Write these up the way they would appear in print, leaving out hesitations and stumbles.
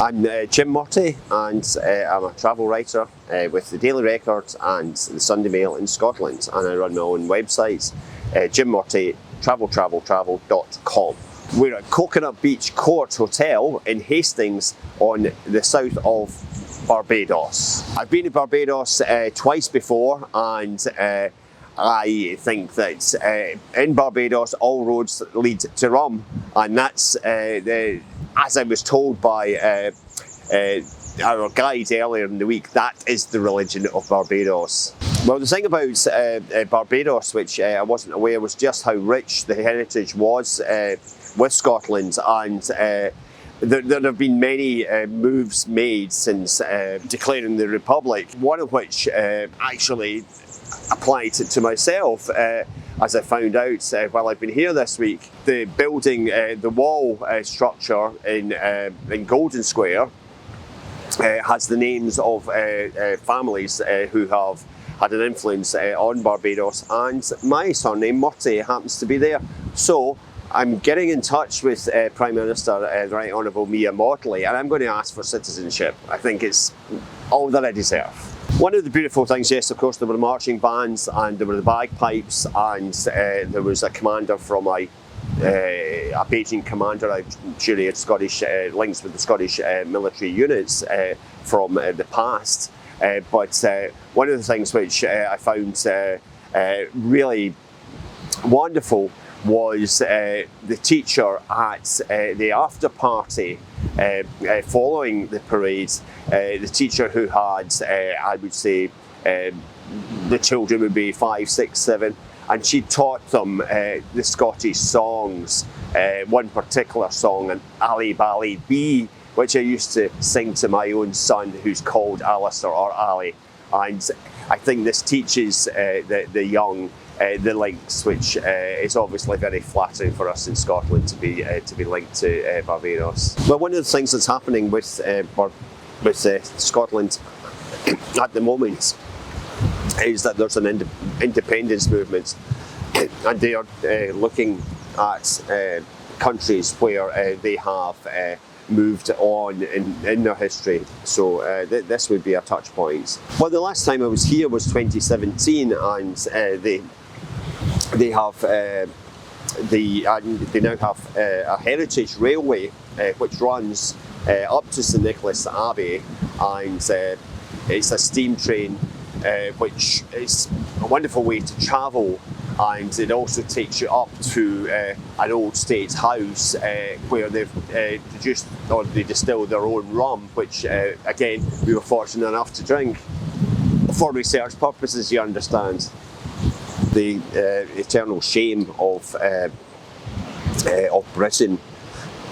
I'm Jim Murty, and I'm a travel writer with the Daily Record and the Sunday Mail in Scotland, and I run my own website, Jim Murty, travel.com. We're at Coconut Beach Court Hotel in Hastings on the south of Barbados. I've been to Barbados twice before, and I think that in Barbados all roads lead to rum, and that's as I was told by our guide earlier in the week, that is the religion of Barbados. Well, the thing about Barbados, which I wasn't aware, was just how rich the heritage was with Scotland, and there have been many moves made since declaring the Republic, one of which actually applied to myself, as I found out while I've been here this week. The building, the wall structure in Golden Square has the names of families who have had an influence on Barbados, and my surname Murty happens to be there. So I'm getting in touch with Prime Minister the Right Honourable Mia Mottley, and I'm going to ask for citizenship. I think it's all that I deserve. One of the beautiful things, yes, of course, there were the marching bands and there were the bagpipes, and there was a commander from a Beijing commander. I'm sure he had Scottish links with the Scottish military units from the past. But one of the things which I found really wonderful was the teacher at the after party following the parade, the teacher who had, I would say, the children would be 5, 6, 7, and she taught them the Scottish songs, one particular song, an Ali Bally Bee, which I used to sing to my own son, who's called Alistair or Ali. And I think this teaches the young the links, which is obviously very flattering for us in Scotland to be linked to Barbados. Well, one of the things that's happening with Scotland at the moment is that there's an independence movement, and they are looking at countries where they have moved on in their history. So this would be a touch point. Well, the last time I was here was 2017, and they now have a heritage railway which runs up to St Nicholas Abbey, and it's a steam train which is a wonderful way to travel, and it also takes you up to an old state house where they've produced or they distill their own rum, which again we were fortunate enough to drink for research purposes, you understand. The eternal shame of Britain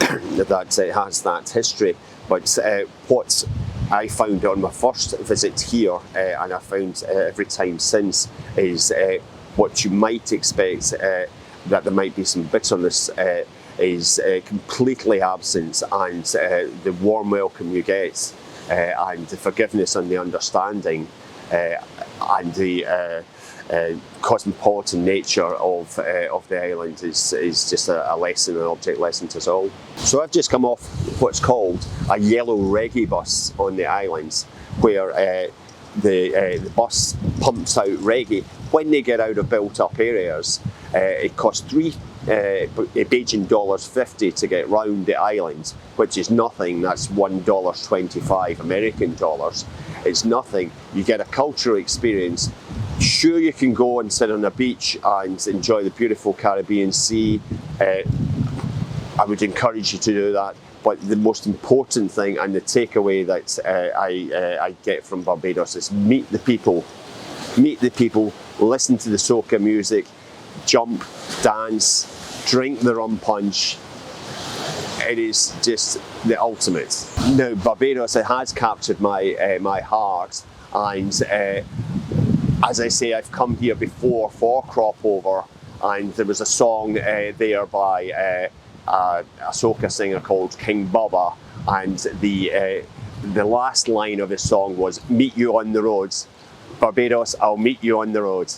that has that history, but what I found on my first visit here, and I found every time since, is what you might expect, that there might be some bitterness, is completely absent, and the warm welcome you get, and the forgiveness and the understanding, and the cosmopolitan nature of the island is just a lesson, an object lesson to us all. So I've just come off what's called a yellow reggae bus on the islands, where the bus pumps out reggae. When they get out of built-up areas, it costs Beijing $50 to get round the island, which is nothing. That's $1.25 American dollars. It's nothing. You get a cultural experience. Sure, you can go and sit on a beach and enjoy the beautiful Caribbean Sea. I would encourage you to do that. But the most important thing and the takeaway that I get from Barbados is meet the people. Meet the people, listen to the soca music, jump, dance, drink the rum punch. It is just the ultimate. Now, Barbados has captured my heart, and as I say, I've come here before for crop over, and there was a song there by a soca singer called King Bubba, and the last line of his song was "Meet you on the road, Barbados, I'll meet you on the road."